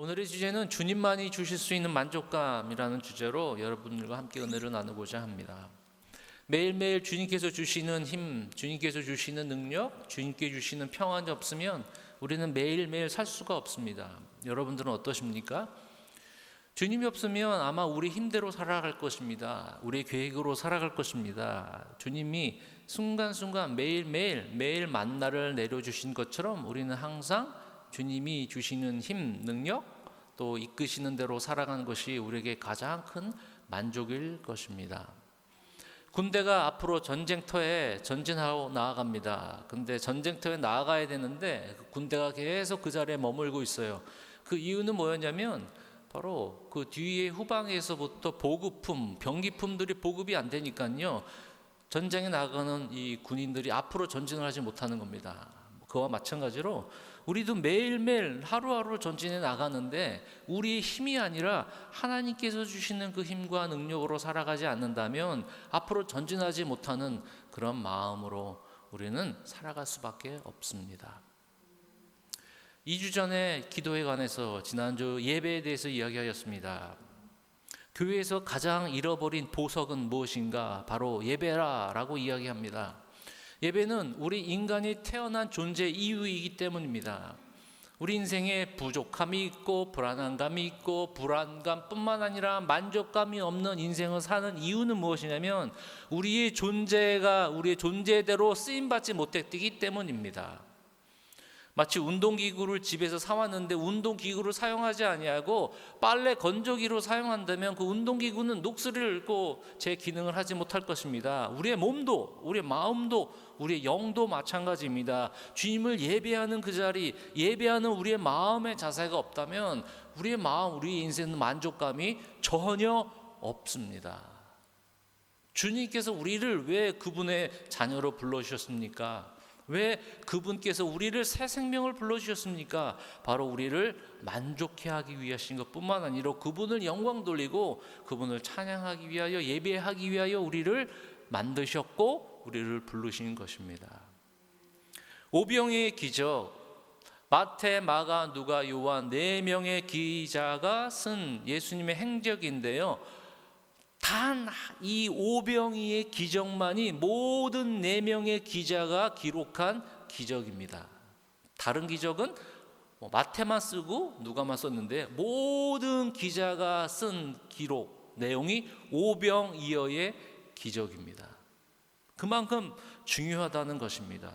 오늘의 주제는 주님만이 주실 수 있는 만족감이라는 주제로 여러분들과 함께 은혜를 나누고자 합니다. 매일매일 주님께서 주시는 힘, 주님께서 주시는 능력, 주님께 주시는 평안이 없으면 우리는 매일매일 살 수가 없습니다. 여러분들은 어떠십니까? 주님이 없으면 아마 우리 힘대로 살아갈 것입니다. 우리의 계획으로 살아갈 것입니다. 주님이 순간순간 매일 만나를 내려주신 것처럼 우리는 항상 주님이 주시는 힘, 능력, 또 이끄시는 대로 살아가는 것이 우리에게 가장 큰 만족일 것입니다. 군대가 앞으로 전쟁터에 전진하고 나아갑니다. 근데 전쟁터에 나아가야 되는데 군대가 계속 그 자리에 머물고 있어요. 그 이유는 뭐였냐면 바로 그 뒤에 후방에서부터 보급품, 병기품들이 보급이 안 되니까요. 전쟁에 나가는 이 군인들이 앞으로 전진을 하지 못하는 겁니다. 그와 마찬가지로 우리도 매일매일 하루하루 전진해 나가는데 우리의 힘이 아니라 하나님께서 주시는 그 힘과 능력으로 살아가지 않는다면 앞으로 전진하지 못하는 그런 마음으로 우리는 살아갈 수밖에 없습니다. 2주 전에 기도에 관해서 지난주 예배에 대해서 이야기하였습니다. 교회에서 가장 잃어버린 보석은 무엇인가? 바로 예배라라고 이야기합니다. 예배는 우리 인간이 태어난 존재 이유이기 때문입니다. 우리 인생에 부족함이 있고 불안감이 있고 불안감뿐만 아니라 만족감이 없는 인생을 사는 이유는 무엇이냐면 우리의 존재가 우리의 존재대로 쓰임받지 못했기 때문입니다. 마치 운동기구를 집에서 사왔는데 운동기구를 사용하지 아니하고 빨래 건조기로 사용한다면 그 운동기구는 녹슬이를 읊고 제 기능을 하지 못할 것입니다. 우리의 몸도 우리의 마음도 우리의 영도 마찬가지입니다. 주님을 예배하는 그 자리, 예배하는 우리의 마음의 자세가 없다면 우리의 마음, 우리의 인생은 만족감이 전혀 없습니다. 주님께서 우리를 왜 그분의 자녀로 불러주셨습니까? 왜 그분께서 우리를 새 생명을 불러주셨습니까? 바로 우리를 만족해 하기 위하신 것뿐만 아니라 그분을 영광 돌리고 그분을 찬양하기 위하여 예배하기 위하여 우리를 만드셨고 우리를 부르신 것입니다. 오병이의 기적, 마태, 마가, 누가, 요한 4명의 기자가 쓴 예수님의 행적인데요. 단 이 오병이의 기적만이 모든 4명의 기자가 기록한 기적입니다. 다른 기적은 마태만 쓰고 누가만 썼는데 모든 기자가 쓴 기록 내용이 오병이어의 기적입니다. 그만큼 중요하다는 것입니다.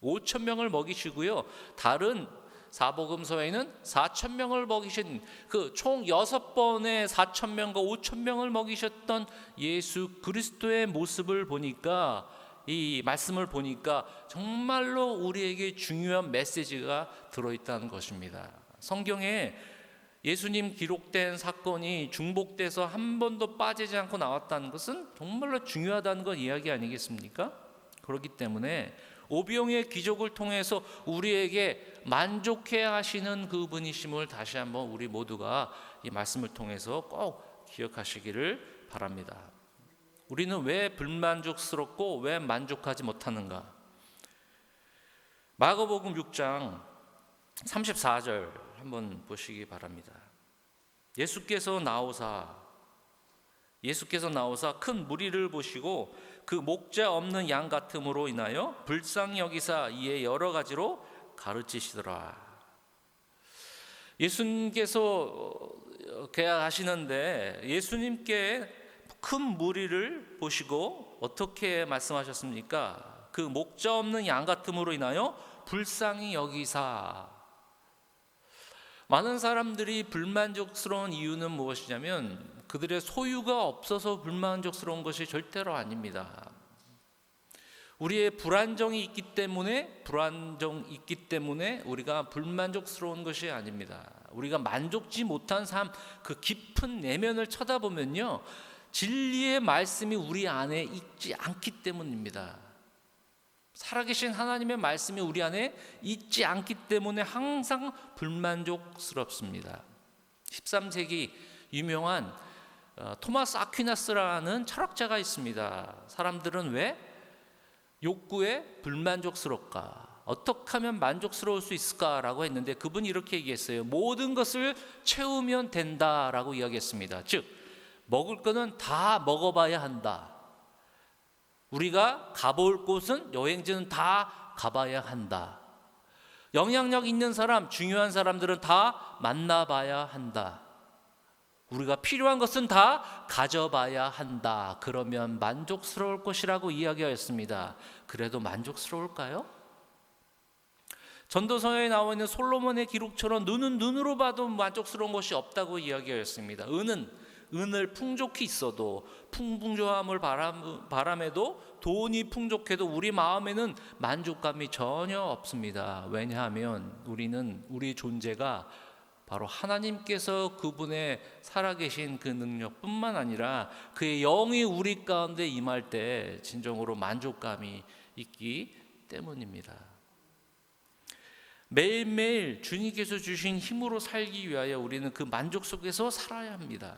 5천 명을 먹이시고요. 다른 사복음서에는 4천 명을 먹이신 그 총 6번의 4천 명과 5천 명을 먹이셨던 예수 그리스도의 모습을 보니까 이 말씀을 보니까 정말로 우리에게 중요한 메시지가 들어있다는 것입니다. 성경에 예수님 기록된 사건이 중복돼서 한 번도 빠지지 않고 나왔다는 것은 정말로 중요하다는 건 이야기 아니겠습니까? 그렇기 때문에 오병이의 기적을 통해서 우리에게 만족해 하시는 그분이심을 다시 한번 우리 모두가 이 말씀을 통해서 꼭 기억하시기를 바랍니다. 우리는 왜 불만족스럽고 왜 만족하지 못하는가? 마가복음 6장 34절 한번 보시기 바랍니다. 예수께서 나오사 큰 무리를 보시고 그 목자 없는 양 같음으로 인하여 불쌍히 여기사 이에 여러 가지로 가르치시더라. 예수님께서 계약하시는데 예수님께 큰 무리를 보시고 어떻게 말씀하셨습니까? 그 목자 없는 양 같음으로 인하여 불쌍히 여기사. 많은 사람들이 불만족스러운 이유는 무엇이냐면 그들의 소유가 없어서 불만족스러운 것이 절대로 아닙니다. 우리의 불안정이 있기 때문에 우리가 불만족스러운 것이 아닙니다. 우리가 만족지 못한 삶, 그 깊은 내면을 쳐다보면요, 진리의 말씀이 우리 안에 있지 않기 때문입니다. 살아계신 하나님의 말씀이 우리 안에 있지 않기 때문에 항상 불만족스럽습니다. 13세기 유명한 토마스 아퀴나스라는 철학자가 있습니다. 사람들은 왜 욕구에 불만족스럽까? 어떻게 하면 만족스러울 수 있을까라고 했는데 그분이 이렇게 얘기했어요. 모든 것을 채우면 된다라고 이야기했습니다. 즉 먹을 거는 다 먹어봐야 한다. 우리가 가볼 곳은, 여행지는 다 가봐야 한다. 영향력 있는 사람, 중요한 사람들은 다 만나봐야 한다. 우리가 필요한 것은 다 가져봐야 한다. 그러면 만족스러울 것이라고 이야기하였습니다. 그래도 만족스러울까요? 전도서에 나와 있는 솔로몬의 기록처럼 눈은 눈으로 봐도 만족스러운 것이 없다고 이야기하였습니다. 은을 풍족히 있어도, 풍부함을 바람에도, 돈이 풍족해도 우리 마음에는 만족감이 전혀 없습니다. 왜냐하면 우리 존재가 바로 하나님께서 그분의 살아계신 그 능력뿐만 아니라 그의 영이 우리 가운데 임할 때 진정으로 만족감이 있기 때문입니다. 매일매일 주님께서 주신 힘으로 살기 위하여 우리는 그 만족 속에서 살아야 합니다.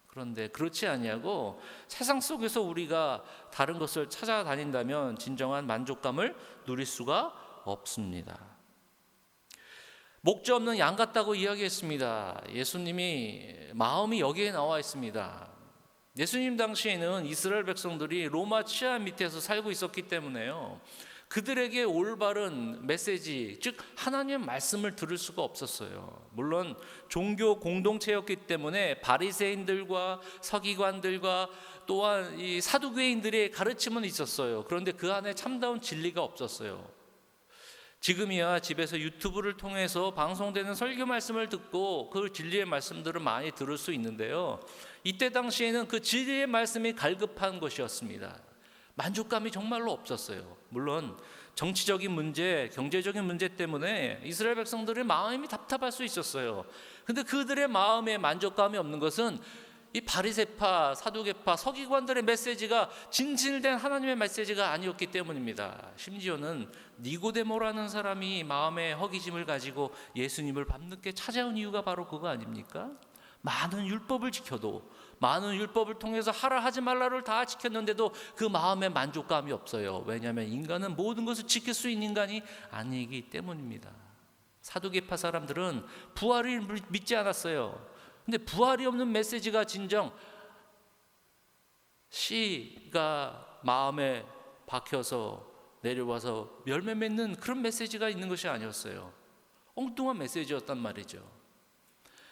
그런데 그렇지 아니하고 세상 속에서 우리가 다른 것을 찾아다닌다면 진정한 만족감을 누릴 수가 없습니다. 목자 없는 양 같다고 이야기했습니다. 예수님이 마음이 여기에 나와 있습니다. 예수님 당시에는 이스라엘 백성들이 로마 치하 밑에서 살고 있었기 때문에요. 그들에게 올바른 메시지, 즉 하나님의 말씀을 들을 수가 없었어요. 물론 종교 공동체였기 때문에 바리새인들과 서기관들과 또한 이 사두개인들의 가르침은 있었어요. 그런데 그 안에 참다운 진리가 없었어요. 지금이야 집에서 유튜브를 통해서 방송되는 설교 말씀을 듣고 그 진리의 말씀들을 많이 들을 수 있는데요. 이때 당시에는 그 진리의 말씀이 갈급한 것이었습니다. 만족감이 정말로 없었어요. 물론 정치적인 문제, 경제적인 문제 때문에 이스라엘 백성들의 마음이 답답할 수 있었어요. 근데 그들의 마음에 만족감이 없는 것은 이 바리새파, 사두개파, 서기관들의 메시지가 진실된 하나님의 메시지가 아니었기 때문입니다. 심지어는 니고데모라는 사람이 마음에 허기짐을 가지고 예수님을 밤늦게 찾아온 이유가 바로 그거 아닙니까? 많은 율법을 지켜도, 많은 율법을 통해서 하라 하지 말라를 다 지켰는데도 그 마음에 만족감이 없어요. 왜냐하면 인간은 모든 것을 지킬 수 있는 인간이 아니기 때문입니다. 사두개파 사람들은 부활을 믿지 않았어요. 근데 부활이 없는 메시지가 진정 씨가 마음에 박혀서 내려와서 열매 맺는 그런 메시지가 있는 것이 아니었어요. 엉뚱한 메시지였단 말이죠.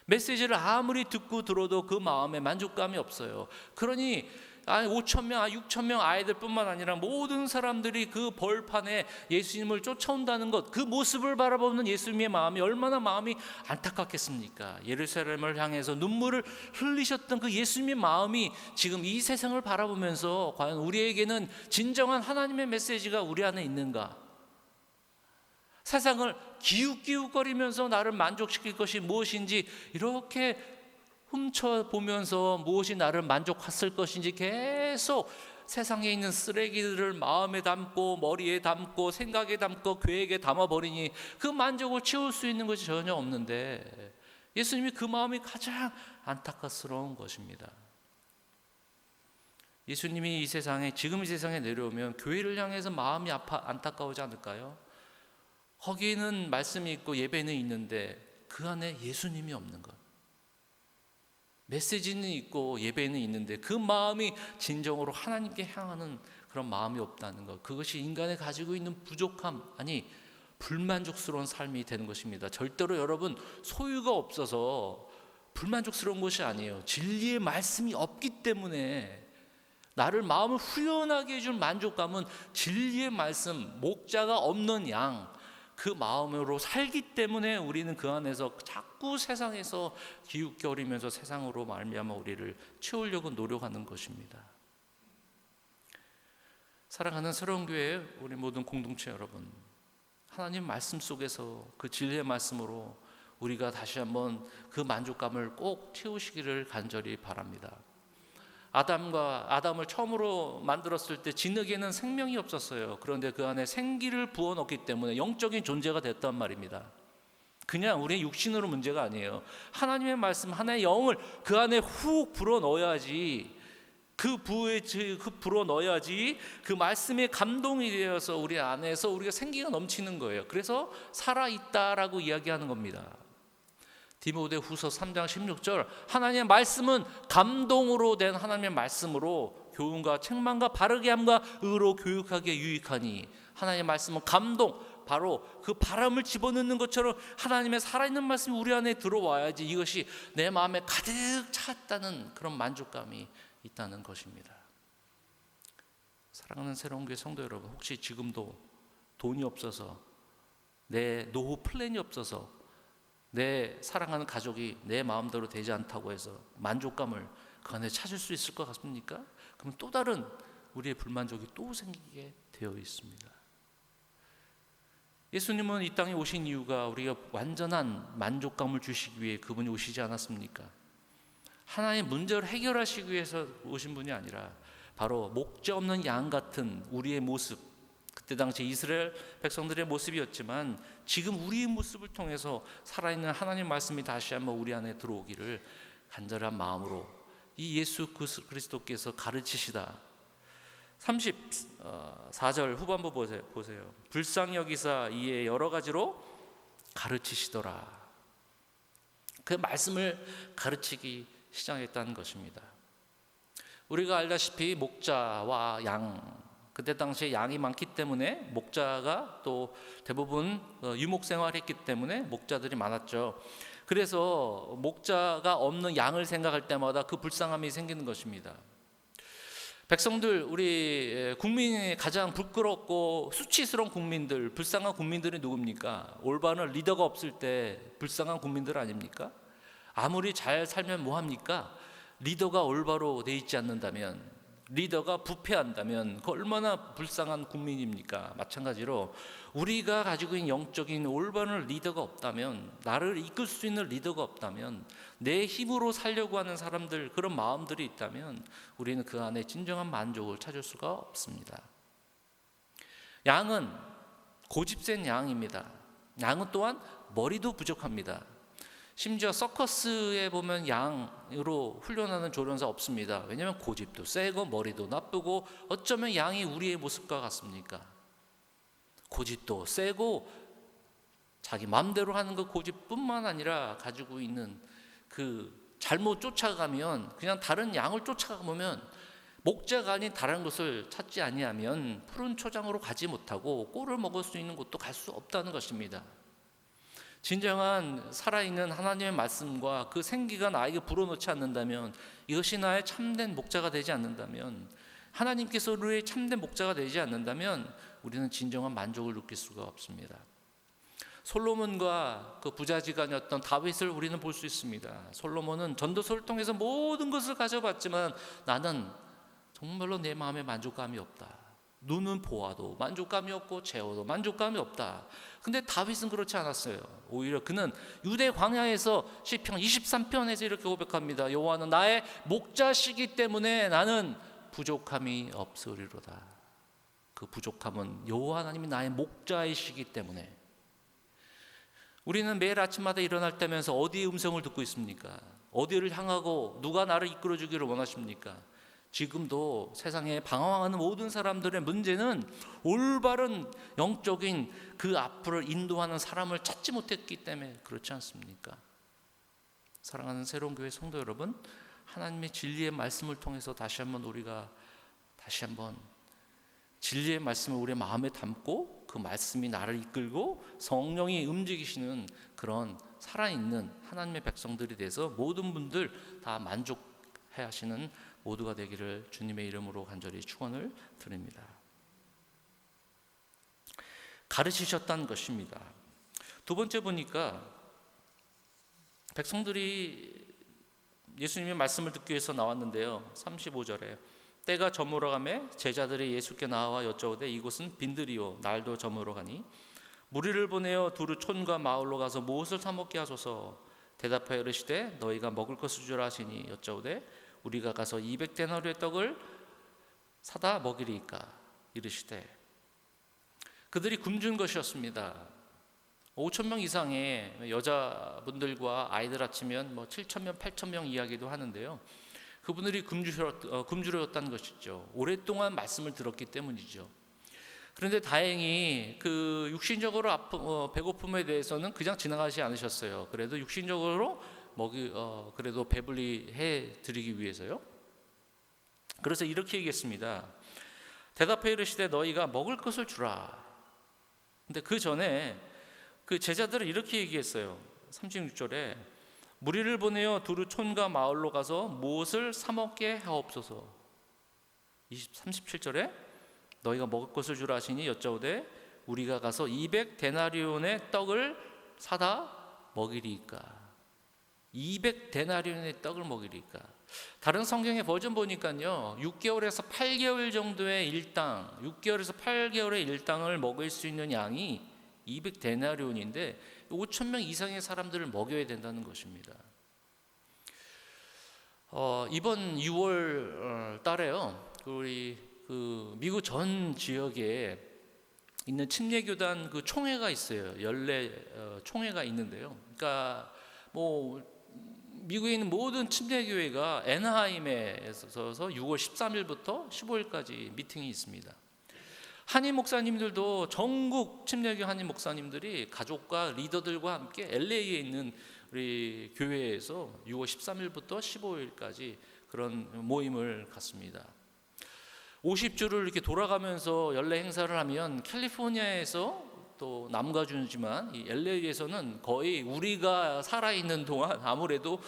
메시지를 아무리 듣고 들어도 그 마음에 만족감이 없어요. 그러니 5,000명, 6,000명 아이들뿐만 아니라 모든 사람들이 그 벌판에 예수님을 쫓아온다는 것, 그 모습을 바라보는 예수님의 마음이 얼마나 마음이 안타깝겠습니까? 예루살렘을 향해서 눈물을 흘리셨던 그 예수님의 마음이 지금 이 세상을 바라보면서 과연 우리에게는 진정한 하나님의 메시지가 우리 안에 있는가? 세상을 기웃기웃거리면서 나를 만족시킬 것이 무엇인지 이렇게 훔쳐보면서 무엇이 나를 만족했을 것인지 계속 세상에 있는 쓰레기들을 마음에 담고 머리에 담고 생각에 담고 계획에 담아버리니 그 만족을 채울 수 있는 것이 전혀 없는데 예수님이 그 마음이 가장 안타깝스러운 것입니다. 예수님이 지금 이 세상에 내려오면 교회를 향해서 마음이 안타까우지 않을까요? 거기에는 말씀이 있고 예배는 있는데 그 안에 예수님이 없는 것. 메시지는 있고 예배는 있는데 그 마음이 진정으로 하나님께 향하는 그런 마음이 없다는 것. 그것이 인간이 가지고 있는 부족함, 아니 불만족스러운 삶이 되는 것입니다. 절대로 여러분 소유가 없어서 불만족스러운 것이 아니에요. 진리의 말씀이 없기 때문에 나를 마음을 후련하게 해줄 만족감은 진리의 말씀, 목자가 없는 양, 그 마음으로 살기 때문에 우리는 그 안에서 자꾸 세상에서 기웃거리면서 세상으로 말미암아 우리를 채우려고 노력하는 것입니다. 사랑하는 새로운 교회 우리 모든 공동체 여러분, 하나님 말씀 속에서 그 진리의 말씀으로 우리가 다시 한번 그 만족감을 꼭 채우시기를 간절히 바랍니다. 아담을 처음으로 만들었을 때 진흙에는 생명이 없었어요. 그런데 그 안에 생기를 부어넣기 때문에 영적인 존재가 됐단 말입니다. 그냥 우리의 육신으로 문제가 아니에요. 하나님의 말씀, 하나의 영을 그 안에 훅 불어넣어야지 그 부에 불어 넣어야지 그 말씀에 감동이 되어서 우리 안에서 우리가 생기가 넘치는 거예요. 그래서 살아있다라고 이야기하는 겁니다. 디모데후서 3장 16절, 하나님의 말씀은 감동으로 된 하나님의 말씀으로 교훈과 책망과 바르게 함과 의로 교육하기에 유익하니, 하나님의 말씀은 감동, 바로 그 바람을 집어넣는 것처럼 하나님의 살아있는 말씀이 우리 안에 들어와야지 이것이 내 마음에 가득 찼다는 그런 만족감이 있다는 것입니다. 사랑하는 새로운교회 성도 여러분, 혹시 지금도 돈이 없어서, 내 노후 플랜이 없어서, 내 사랑하는 가족이 내 마음대로 되지 않다고 해서 만족감을 그 안에 찾을 수 있을 것 같습니까? 그럼 또 다른 우리의 불만족이 또 생기게 되어 있습니다. 예수님은 이 땅에 오신 이유가 우리가 완전한 만족감을 주시기 위해 그분이 오시지 않았습니까? 하나의 문제를 해결하시기 위해서 오신 분이 아니라 바로 목자 없는 양 같은 우리의 모습, 그때 당시 이스라엘 백성들의 모습이었지만 지금 우리의 모습을 통해서 살아있는 하나님 말씀이 다시 한번 우리 안에 들어오기를 간절한 마음으로 이 예수 그리스도께서 가르치시다. 34절 후반부 보세요. 불쌍히 여기사 이에 여러 가지로 가르치시더라. 그 말씀을 가르치기 시작했다는 것입니다. 우리가 알다시피 목자와 양, 그때 당시에 양이 많기 때문에 목자가 또 대부분 유목 생활했기 때문에 목자들이 많았죠. 그래서 목자가 없는 양을 생각할 때마다 그 불쌍함이 생기는 것입니다. 백성들, 우리 국민이 가장 부끄럽고 수치스러운 국민들, 불쌍한 국민들이 누굽니까? 올바른 리더가 없을 때 불쌍한 국민들 아닙니까? 아무리 잘 살면 뭐합니까? 리더가 올바로 돼 있지 않는다면, 리더가 부패한다면 그 얼마나 불쌍한 국민입니까? 마찬가지로 우리가 가지고 있는 영적인 올바른 리더가 없다면, 나를 이끌 수 있는 리더가 없다면, 내 힘으로 살려고 하는 사람들, 그런 마음들이 있다면 우리는 그 안에 진정한 만족을 찾을 수가 없습니다. 양은 고집센 양입니다. 양은 또한 머리도 부족합니다. 심지어 서커스에 보면 양으로 훈련하는 조련사 없습니다. 왜냐하면 고집도 세고 머리도 나쁘고, 어쩌면 양이 우리의 모습과 같습니까? 고집도 세고 자기 마음대로 하는 그 고집뿐만 아니라 가지고 있는 그 잘못 쫓아가면, 그냥 다른 양을 쫓아가면 목자가 아닌 다른 것을 찾지 아니하면 푸른 초장으로 가지 못하고 꼴을 먹을 수 있는 곳도 갈 수 없다는 것입니다. 진정한 살아있는 하나님의 말씀과 그 생기가 나에게 불어넣지 않는다면, 이것이 나의 참된 목자가 되지 않는다면, 하나님께서 우리의 참된 목자가 되지 않는다면 우리는 진정한 만족을 느낄 수가 없습니다. 솔로몬과 그 부자지간이었던 다윗을 우리는 볼 수 있습니다. 솔로몬은 전도서를 통해서 모든 것을 가져봤지만 나는 정말로 내 마음에 만족감이 없다. 눈은 보아도 만족감이 없고 재워도 만족감이 없다. 근데 다윗은 그렇지 않았어요. 오히려 그는 유대 광야에서 시편 23편에서 이렇게 고백합니다. 여호와는 나의 목자시기 때문에 나는 부족함이 없으리로다. 그 부족함은 여호와 하나님이 나의 목자이시기 때문에. 우리는 매일 아침마다 일어날 때면서 어디의 음성을 듣고 있습니까? 어디를 향하고 누가 나를 이끌어 주기를 원하십니까? 지금도 세상에 방황하는 모든 사람들의 문제는 올바른 영적인 그 앞을 인도하는 사람을 찾지 못했기 때문에 그렇지 않습니까? 사랑하는 새로운 교회 성도 여러분, 하나님의 진리의 말씀을 통해서 다시 한번 진리의 말씀을 우리의 마음에 담고 그 말씀이 나를 이끌고 성령이 움직이시는 그런 살아있는 하나님의 백성들이 돼서 모든 분들 다 만족해 하시는 모두가 되기를 주님의 이름으로 간절히 축원을 드립니다. 가르치셨다는 것입니다. 두 번째 보니까 백성들이 예수님의 말씀을 듣기 위해서 나왔는데요. 35절에 때가 저물어 가매 제자들이 예수께 나와 여쭤오되 이곳은 빈들이요 날도 저물어 가니 무리를 보내어 두루 촌과 마을로 가서 무엇을 사 먹게 하소서. 대답하여 이르시되 너희가 먹을 것을 주라 하시니 여쭤오되 우리가 가서 200데나리의 떡을 사다 먹이리이까. 이르시되 그들이 굶준 것이었습니다. 5,000명 이상의 여자분들과 아이들 합치면 7,000명, 8,000명 이야기도 하는데요. 그분들이 굶주렸다는 것이죠. 오랫동안 말씀을 들었기 때문이죠. 그런데 다행히 그 육신적으로 배고픔에 대해서는 그냥 지나가지 않으셨어요. 그래도 육신적으로 그래도 배불리 해 드리기 위해서요. 그래서 이렇게 얘기했습니다. 대답해 이르시되 너희가 먹을 것을 주라. 근데 그 전에 그 제자들은 이렇게 얘기했어요. 36절에 무리를 보내어 두루 촌과 마을로 가서 무엇을 사 먹게 하옵소서. 37절에 너희가 먹을 것을 주라 하시니 여짜오되 우리가 가서 200데나리온의 떡을 사다 먹이리이까. 200데나리온의 떡을 먹이리이까. 다른 성경의 버전 보니까요 6개월에서 8개월 정도의 일당, 6개월에서 8개월의 일당을 먹을 수 있는 양이 200데나리온인데 5,000명 이상의 사람들을 먹여야 된다는 것입니다. 이번 6월 달에요 우리 미국 전 지역에 있는 침례교단 그 총회가 있어요. 연례 총회가 있는데요. 그러니까 미국에 있는 모든 침례교회가 애나하임에 서서 6월 13일부터 15일까지 미팅이 있습니다. 한인 목사님들도 전국 침례교 한인 목사님들이 가족과 리더들과 함께 LA에 있는 우리 교회에서 6월 13일부터 15일까지 그런 모임을 갖습니다. 50주를 이렇게 돌아가면서 연례 행사를 하면 캘리포니아에서 또 남가주지만 이 LA에서는 거의 우리가 살아있는 동안 아무래도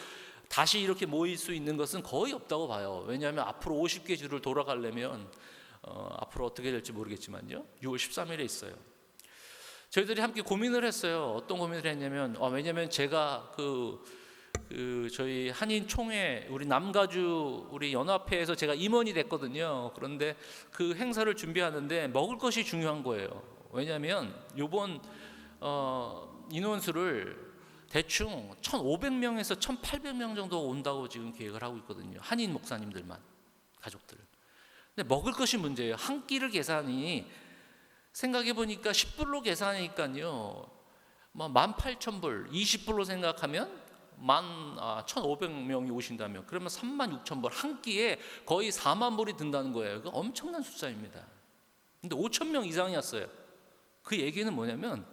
다시 이렇게 모일 수 있는 것은 거의 없다고 봐요. 왜냐하면 앞으로 50개 주를 돌아가려면 앞으로 어떻게 될지 모르겠지만요 6월 13일에 있어요. 저희들이 함께 고민을 했어요. 어떤 고민을 했냐면 왜냐하면 제가 저희 한인 총회 우리 남가주 우리 연합회에서 제가 임원이 됐거든요. 그런데 그 행사를 준비하는데 먹을 것이 중요한 거예요. 왜냐하면 이번 인원수를 대충 1,500명에서 1,800명 정도 온다고 지금 계획을 하고 있거든요. 한인 목사님들만 가족들. 근데 먹을 것이 문제예요. 한 끼를 계산이 생각해 보니까 10불로 계산하니까요 18,000불 20불로 생각하면 1,500명이 오신다면 그러면 36,000불 한 끼에 거의 4만 불이 든다는 거예요. 그 엄청난 숫자입니다. 근데 5,000명 이상이었어요. 그 얘기는 뭐냐면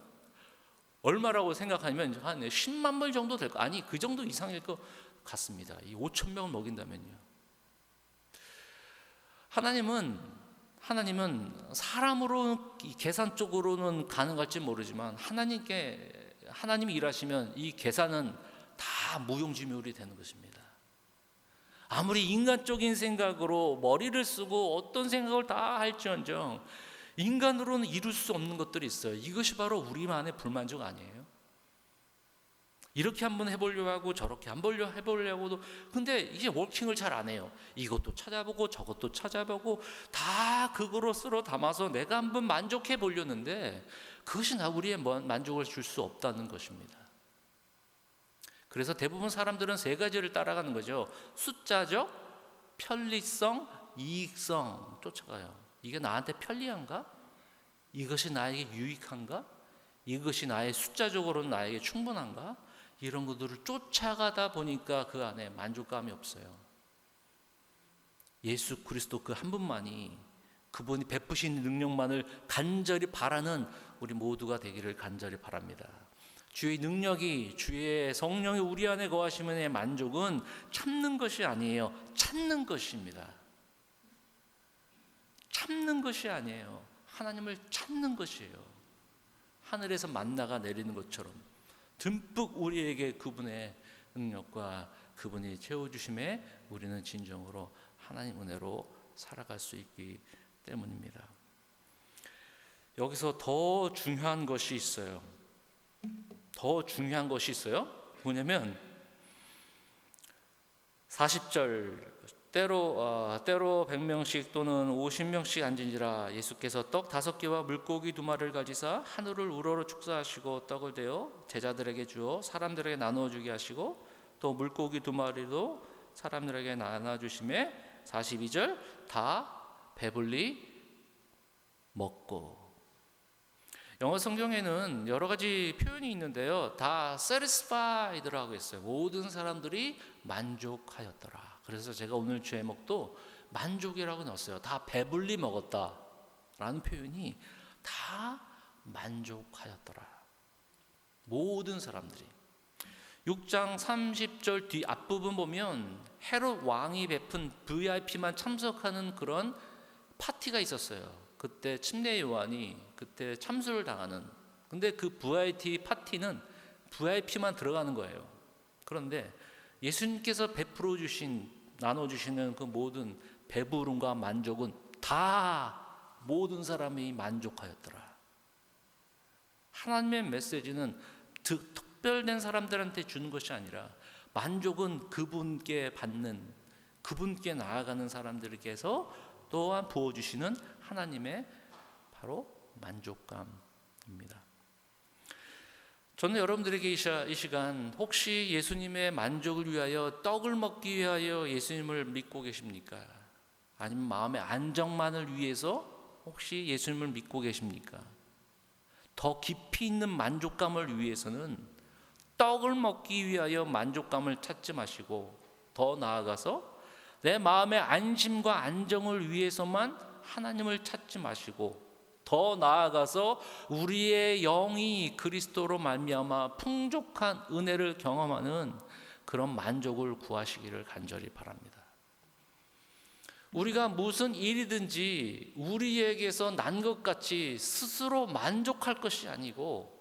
얼마라고 생각하면 한 10만 불 정도 될 거 아니 그 정도 이상일 것 같습니다. 이 5,000명을 먹인다면요. 하나님은 사람으로 계산적으로는 가능할지 모르지만 하나님이 일하시면 이 계산은 다 무용지물이 되는 것입니다. 아무리 인간적인 생각으로 머리를 쓰고 어떤 생각을 다 할지언정 인간으로는 이룰 수 없는 것들이 있어요. 이것이 바로 우리만의 불만족 아니에요? 이렇게 한번 해보려고 하고 저렇게 한번 해보려고 하고도 근데 이제 워킹을 잘 안 해요. 이것도 찾아보고 저것도 찾아보고 다 그거로 쓸어 담아서 내가 한번 만족해 보려는데 그것이 우리의 만족을 줄 수 없다는 것입니다. 그래서 대부분 사람들은 세 가지를 따라가는 거죠. 숫자적, 편리성, 이익성 쫓아가요. 이게 나한테 편리한가? 이것이 나에게 유익한가? 이것이 나의 숫자적으로는 나에게 충분한가? 이런 것들을 쫓아가다 보니까 그 안에 만족감이 없어요. 예수 그리스도 그 한 분만이 그분이 베푸신 능력만을 간절히 바라는 우리 모두가 되기를 간절히 바랍니다. 주의 능력이 주의 성령이 우리 안에 거하시면의 만족은 참는 것이 아니에요. 찾는 것입니다. 참는 것이 아니에요. 하나님을 찾는 것이에요. 하늘에서 만나가 내리는 것처럼 듬뿍 우리에게 그분의 능력과 그분이 채워주심에 우리는 진정으로 하나님 은혜로 살아갈 수 있기 때문입니다. 여기서 더 중요한 것이 있어요. 뭐냐면 40절 때로 100명씩 또는 50명씩 앉은지라 예수께서 떡 5개와 물고기 2마리를 가지사 하늘을 우러러 축사하시고 떡을 대어 제자들에게 주어 사람들에게 나누어 주게 하시고 또 물고기 2마리도 사람들에게 나눠 주심에 42절 다 배불리 먹고. 영어 성경에는 여러 가지 표현이 있는데요. 다 satisfied라고 했어요. 모든 사람들이 만족하였더라. 그래서 제가 오늘 제목도 만족이라고 넣었어요. 다 배불리 먹었다라는 표현이 다 만족하였더라. 모든 사람들이. 6장 30절 뒤 앞부분 보면 헤롯 왕이 베푼 VIP만 참석하는 그런 파티가 있었어요. 그때 침례 요한이 그때 참수를 당하는. 근데 그 VIP 파티는 VIP만 들어가는 거예요. 그런데 예수님께서 베풀어 주신, 나눠 주시는 그 모든 배부름과 만족은 다 모든 사람이 만족하였더라. 하나님의 메시지는 특별된 사람들한테 주는 것이 아니라 만족은 그분께 받는, 그분께 나아가는 사람들께서 또한 부어주시는 하나님의 바로 만족감입니다. 저는 여러분들에게 이 시간 혹시 예수님의 만족을 위하여 떡을 먹기 위하여 예수님을 믿고 계십니까? 아니면 마음의 안정만을 위해서 혹시 예수님을 믿고 계십니까? 더 깊이 있는 만족감을 위해서는 떡을 먹기 위하여 만족감을 찾지 마시고 더 나아가서 내 마음의 안심과 안정을 위해서만 하나님을 찾지 마시고 더 나아가서 우리의 영이 그리스도로 말미암아 풍족한 은혜를 경험하는 그런 만족을 구하시기를 간절히 바랍니다. 우리가 무슨 일이든지 우리에게서 난 것 같이 스스로 만족할 것이 아니고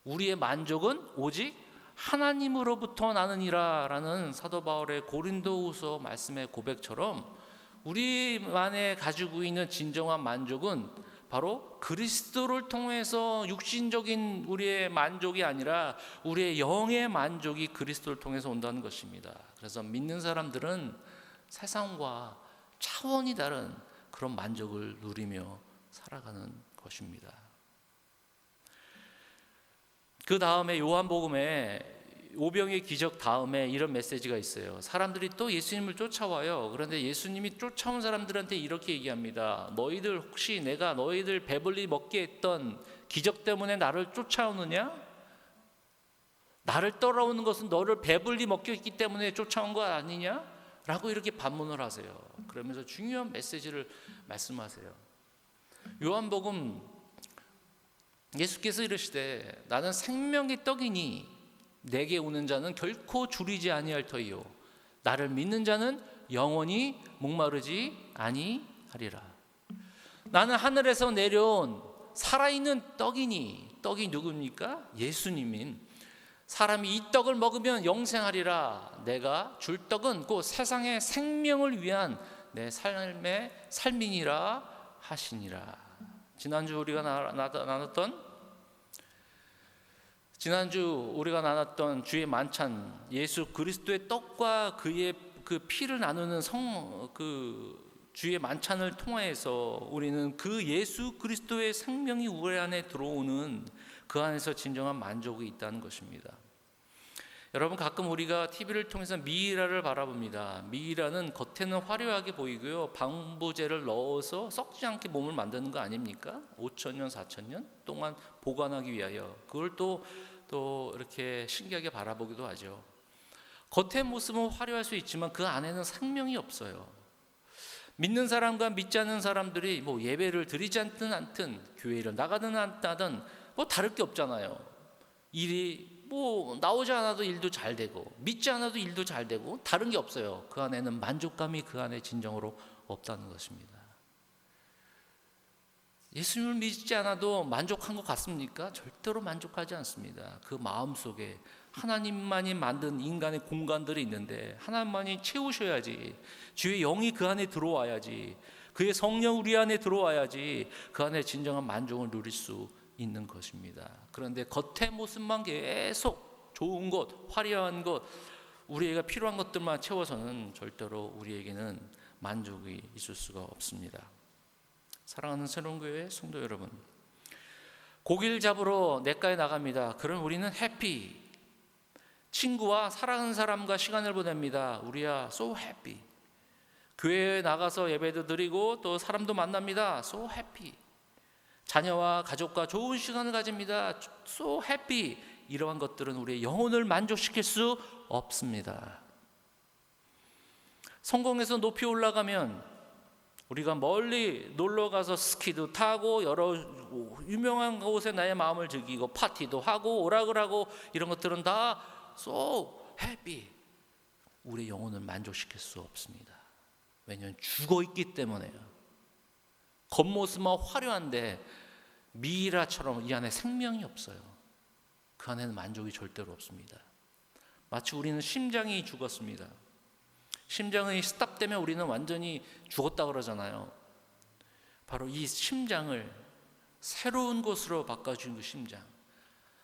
우리의 만족은 오직 하나님으로부터 나느니라 라는 사도 바울의 고린도후서 말씀의 고백처럼 우리만의 가지고 있는 진정한 만족은 바로 그리스도를 통해서 육신적인 우리의 만족이 아니라 우리의 영의 만족이 그리스도를 통해서 온다는 것입니다. 그래서 믿는 사람들은 세상과 차원이 다른 그런 만족을 누리며 살아가는 것입니다. 그 다음에 요한복음에 오병의 기적 다음에 이런 메시지가 있어요. 사람들이 또 예수님을 쫓아와요. 그런데 예수님이 쫓아온 사람들한테 이렇게 얘기합니다. 너희들 혹시 내가 너희들 배불리 먹게 했던 기적 때문에 나를 쫓아오느냐? 나를 따라오는 것은 너를 배불리 먹게 했기 때문에 쫓아온 거 아니냐? 라고 이렇게 반문을 하세요. 그러면서 중요한 메시지를 말씀하세요. 요한복음 예수께서 이르시되 나는 생명의 떡이니 내게 오는 자는 결코 줄이지 아니할 터이요 나를 믿는 자는 영원히 목마르지 아니하리라. 나는 하늘에서 내려온 살아있는 떡이니, 떡이 누굽니까? 예수님인. 사람이 이 떡을 먹으면 영생하리라. 내가 줄 떡은 곧 세상의 생명을 위한 내 삶의 삶이니라 하시니라. 지난주 우리가 나눴던 주의 만찬, 예수 그리스도의 떡과 그의 그 피를 나누는 주의 만찬을 통해서 우리는 그 예수 그리스도의 생명이 우리 안에 들어오는 그 안에서 진정한 만족이 있다는 것입니다. 여러분, 가끔 우리가 TV를 통해서 미이라를 바라봅니다. 미이라는 겉에는 화려하게 보이고요, 방부제를 넣어서 썩지 않게 몸을 만드는 거 아닙니까? 5,000년, 4,000년 동안 보관하기 위하여. 그걸 또 이렇게 신기하게 바라보기도 하죠. 겉의 모습은 화려할 수 있지만 그 안에는 생명이 없어요. 믿는 사람과 믿지 않는 사람들이 뭐 예배를 드리지 않든 교회를 나가든 안 나든 뭐 다를 게 없잖아요. 일이 뭐 나오지 않아도 일도 잘 되고 믿지 않아도 일도 잘 되고 다른 게 없어요. 그 안에는 만족감이 그 안에 진정으로 없다는 것입니다. 예수님을 믿지 않아도 만족한 것 같습니까? 절대로 만족하지 않습니다. 그 마음속에 하나님만이 만든 인간의 공간들이 있는데 하나님만이 채우셔야지, 주의 영이 그 안에 들어와야지, 그의 성령 우리 안에 들어와야지 그 안에 진정한 만족을 누릴 수 있는 것입니다. 그런데 겉의 모습만 계속 좋은 것, 화려한 것, 우리에게 필요한 것들만 채워서는 절대로 우리에게는 만족이 있을 수가 없습니다. 사랑하는 새로운교회 성도 여러분, 고기를 잡으러 냇가에 나갑니다. 그럼 우리는 해피, 친구와 사랑하는 사람과 시간을 보냅니다. 우리야 so happy. 교회에 나가서 예배도 드리고 또 사람도 만납니다. so happy. 자녀와 가족과 좋은 시간을 가집니다. so happy. 이러한 것들은 우리의 영혼을 만족시킬 수 없습니다. 성공해서 높이 올라가면 우리가 멀리 놀러 가서 스키도 타고 여러 유명한 곳에 나의 마음을 즐기고 파티도 하고 오락을 하고 이런 것들은 다 so happy. 우리의 영혼을 만족시킬 수 없습니다. 왜냐하면 죽어 있기 때문에요. 겉모습만 화려한데 미이라처럼 이 안에 생명이 없어요. 그 안에는 만족이 절대로 없습니다. 마치 우리는 심장이 죽었습니다. 심장의 스탑되면 우리는 완전히 죽었다 그러잖아요. 바로 이 심장을 새로운 것으로 바꿔준 그 심장,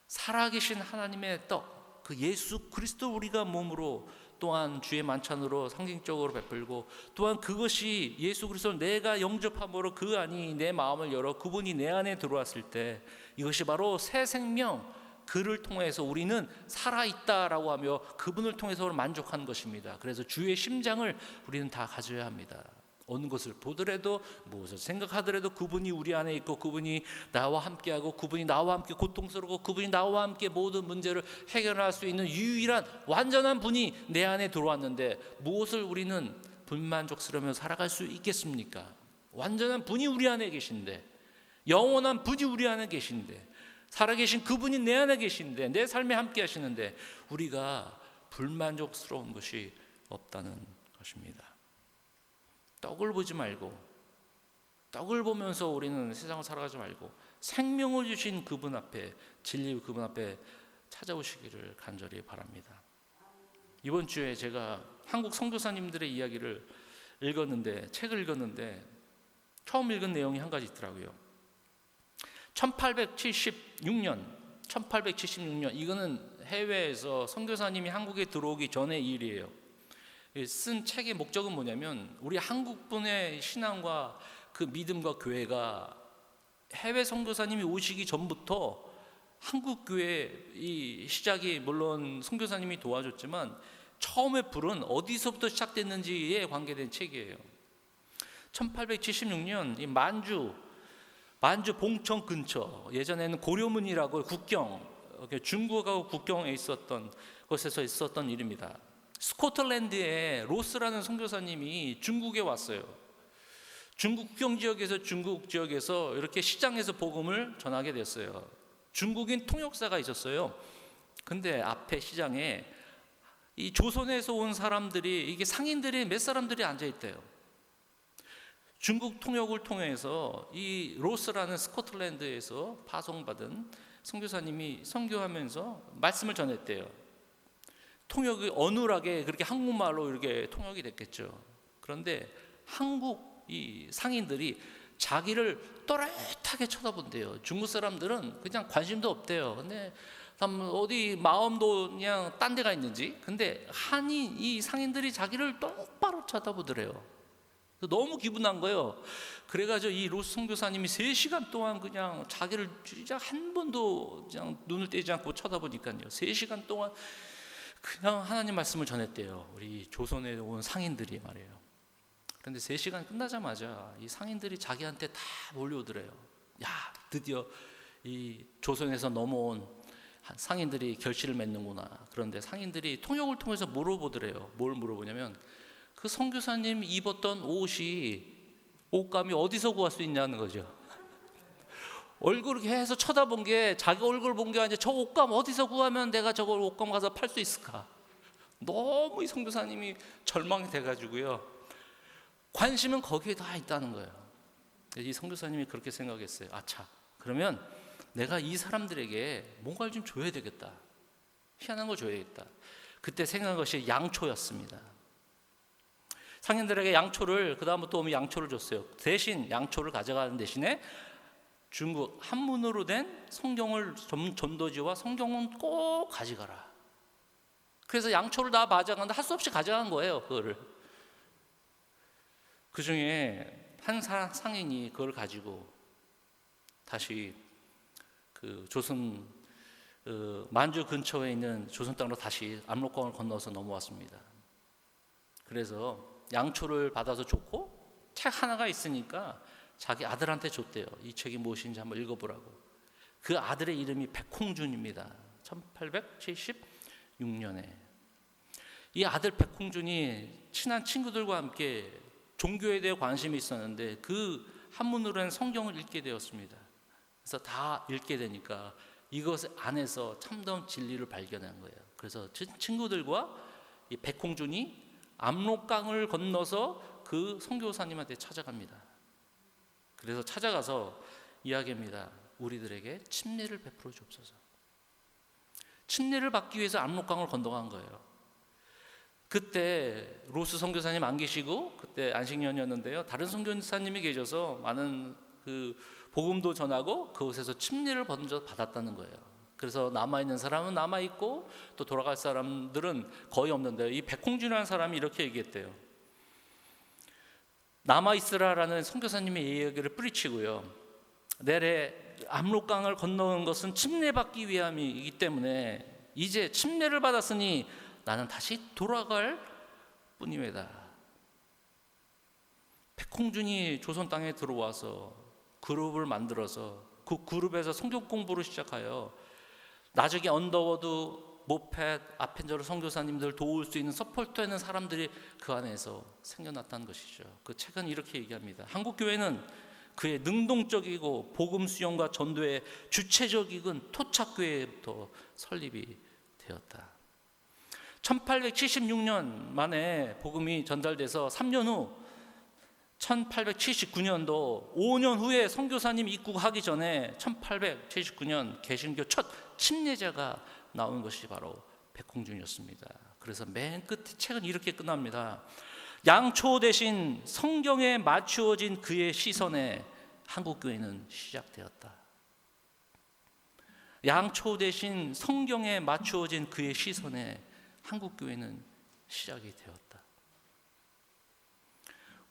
살아계신 하나님의 떡, 그 예수 그리스도 우리가 몸으로 또한 주의 만찬으로 상징적으로 베풀고, 또한 그것이 예수 그리스도 내가 영접함으로 그 안이 내 마음을 열어 그분이 내 안에 들어왔을 때 이것이 바로 새 생명, 그를 통해서 우리는 살아있다라고 하며 그분을 통해서 만족하는 것입니다. 그래서 주의 심장을 우리는 다 가져야 합니다. 어느 것을 보더라도 무엇을 생각하더라도 그분이 우리 안에 있고 그분이 나와 함께하고 그분이 나와 함께 고통스럽고 그분이 나와 함께 모든 문제를 해결할 수 있는 유일한 완전한 분이 내 안에 들어왔는데 무엇을 우리는 불만족스러우며 살아갈 수 있겠습니까? 완전한 분이 우리 안에 계신데, 영원한 분이 우리 안에 계신데, 살아계신 그분이 내 안에 계신데, 내 삶에 함께 하시는데 우리가 불만족스러운 것이 없다는 것입니다. 떡을 보지 말고, 떡을 보면서 우리는 세상을 살아가지 말고 생명을 주신 그분 앞에, 진리 그분 앞에 찾아오시기를 간절히 바랍니다. 이번 주에 제가 한국 선교사님들의 이야기를 읽었는데, 책을 읽었는데 처음 읽은 내용이 한 가지 있더라고요. 1876년, 이거는 해외에서 선교사님이 한국에 들어오기 전의 일이에요. 쓴 책의 목적은 뭐냐면, 우리 한국분의 신앙과 그 믿음과 교회가 해외 선교사님이 오시기 전부터 한국 교회 이 시작이 물론 선교사님이 도와줬지만 처음에 불은 어디서부터 시작됐는지에 관계된 책이에요. 1876년 이 만주 봉천 근처, 예전에는 고려문이라고 국경, 중국하고 국경에 있었던 곳에서 있었던 일입니다. 스코틀랜드에 로스라는 선교사님이 중국에 왔어요. 중국 국경 중국 지역에서 이렇게 시장에서 복음을 전하게 됐어요. 중국인 통역사가 있었어요. 근데 앞에 시장에 이 조선에서 온 사람들이, 이게 상인들이 몇 사람들이 앉아 있대요. 중국 통역을 통해서 이 로스라는 스코틀랜드에서 파송받은 선교사님이 선교하면서 말씀을 전했대요. 통역이 어눌하게 그렇게 한국말로 이렇게 통역이 됐겠죠. 그런데 한국 이 상인들이 자기를 또렷하게 쳐다본대요. 중국 사람들은 그냥 관심도 없대요. 근데 어디 마음도 그냥 딴 데가 있는지. 근데 한인 이 상인들이 자기를 똑바로 쳐다보더래요. 너무 기분난 거예요. 그래가지고 이 로스 선교사님이 3시간 동안 그냥 자기를 진짜 한 번도 그냥 눈을 떼지 않고 쳐다보니까요. 3시간 동안 그냥 하나님 말씀을 전했대요. 우리 조선에 온 상인들이 말이에요. 그런데 3시간 끝나자마자 이 상인들이 자기한테 다 몰려오더래요. 야, 드디어 이 조선에서 넘어온 상인들이 결실을 맺는구나. 그런데 상인들이 통역을 통해서 물어보더래요. 뭘 물어보냐면, 그 선교사님 입었던 옷감이 어디서 구할 수 있냐는 거죠. 얼굴을 계속 쳐다본 게, 자기 얼굴 본 게 아니라 저 옷감 어디서 구하면 내가 저걸 옷감 가서 팔 수 있을까. 너무 이 선교사님이 절망이 돼가지고요, 관심은 거기에 다 있다는 거예요. 이 선교사님이 그렇게 생각했어요. 아차, 그러면 내가 이 사람들에게 뭔가를 좀 줘야 되겠다. 희한한 걸 줘야겠다. 그때 생각한 것이 양초였습니다. 상인들에게 양초를, 그 다음부터 오면 양초를 줬어요. 대신 양초를 가져가는 대신에 중국 한문으로 된 성경을, 전도지와 성경은 꼭 가져가라. 그래서 양초를 다 가져가는데 할 수 없이 가져간 거예요. 그거를. 그 중에 한 상인이 그걸 가지고 다시 그 조선 만주 근처에 있는 조선 땅으로 다시 압록강을 건너서 넘어왔습니다. 그래서 양초를 받아서 줬고, 책 하나가 있으니까 자기 아들한테 줬대요. 이 책이 무엇인지 한번 읽어보라고. 그 아들의 이름이 백홍준입니다. 1876년에 이 아들 백홍준이 친한 친구들과 함께 종교에 대해 관심이 있었는데 그 한문으로 한 성경을 읽게 되었습니다. 그래서 다 읽게 되니까 이것 안에서 참다운 진리를 발견한 거예요. 그래서 친구들과 이 백홍준이 압록강을 건너서 그 선교사님한테 찾아갑니다. 그래서 찾아가서 이야기합니다. 우리들에게 침례를 베풀어 주옵소서. 침례를 받기 위해서 압록강을 건너간 거예요. 그때 로스 선교사님 안 계시고 그때 안식년이었는데요. 다른 선교사님이 계셔서 많은 그 복음도 전하고 그곳에서 침례를 먼저 받았다는 거예요. 그래서 남아있는 사람은 남아있고 또 돌아갈 사람들은 거의 없는데요. 이 백홍준이라는 사람이 이렇게 얘기했대요. 남아있으라라는 선교사님의 이야기를 뿌리치고요. 내래 압록강을 건너는 것은 침례받기 위함이기 때문에 이제 침례를 받았으니 나는 다시 돌아갈 뿐입니다. 백홍준이 조선 땅에 들어와서 그룹을 만들어서 그 그룹에서 성경 공부를 시작하여 나중에 언더워드, 모펫, 아펜저르 선교사님들 도울 수 있는 서포트하는 사람들이 그 안에서 생겨났다는 것이죠. 그 책은 이렇게 얘기합니다. 한국 교회는 그의 능동적이고 복음 수용과 전도의 주체적인 토착교회부터 설립이 되었다. 1876년 만에 복음이 전달돼서 3년 후 1879년도 5년 후에 선교사님 입국하기 전에 1879년 개신교 첫 침례자가 나온 것이 바로 백홍준이었습니다. 그래서 맨 끝에 책은 이렇게 끝납니다. 양초 대신 성경에 맞추어진 그의 시선에 한국교회는 시작되었다. 양초 대신 성경에 맞추어진 그의 시선에 한국교회는 시작이 되었다.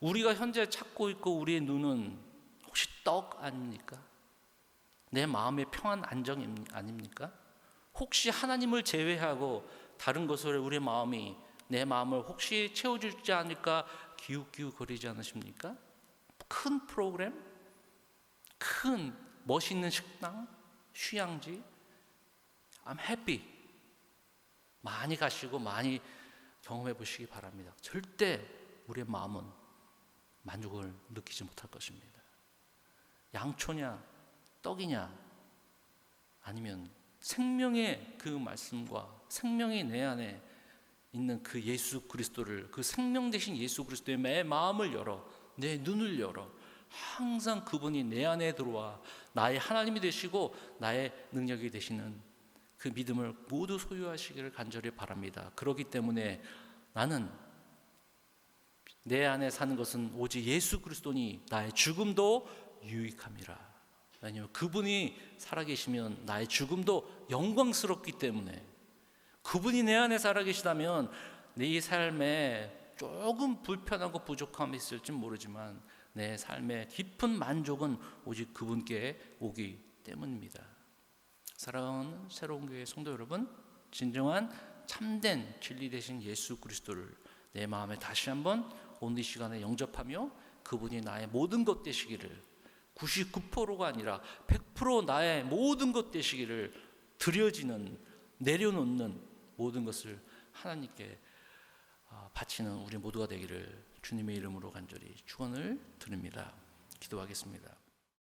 우리가 현재 찾고 있고 우리의 눈은 혹시 떡 아닙니까? 내 마음의 평안 안정 아닙니까? 혹시 하나님을 제외하고 다른 것으로 우리의 마음이 내 마음을 혹시 채워주지 않을까 기웃기웃거리지 않으십니까? 큰 프로그램, 큰 멋있는 식당, 휴양지, I'm happy 많이 가시고 많이 경험해 보시기 바랍니다. 절대 우리의 마음은 만족을 느끼지 못할 것입니다. 양초냐 떡이냐 아니면 생명의 그 말씀과 생명이 내 안에 있는 그 예수 그리스도를, 그 생명 되신 예수 그리스도의 내 마음을 열어, 내 눈을 열어 항상 그분이 내 안에 들어와 나의 하나님이 되시고 나의 능력이 되시는 그 믿음을 모두 소유하시기를 간절히 바랍니다. 그렇기 때문에 나는 내 안에 사는 것은 오직 예수 그리스도니 나의 죽음도 유익함이라. 왜냐하면 그분이 살아계시면 나의 죽음도 영광스럽기 때문에, 그분이 내 안에 살아계시다면 네 삶에 조금 불편하고 부족함이 있을지 모르지만 내 삶의 깊은 만족은 오직 그분께 오기 때문입니다. 사랑하는 새로운 교회 성도 여러분, 진정한 참된 진리 되신 예수 그리스도를 내 마음에 다시 한번 오늘 이 시간에 영접하며 그분이 나의 모든 것 되시기를, 99%가 아니라 100% 나의 모든 것 되시기를, 드려지는, 내려놓는 모든 것을 하나님께 바치는 우리 모두가 되기를 주님의 이름으로 간절히 축원을 드립니다. 기도하겠습니다.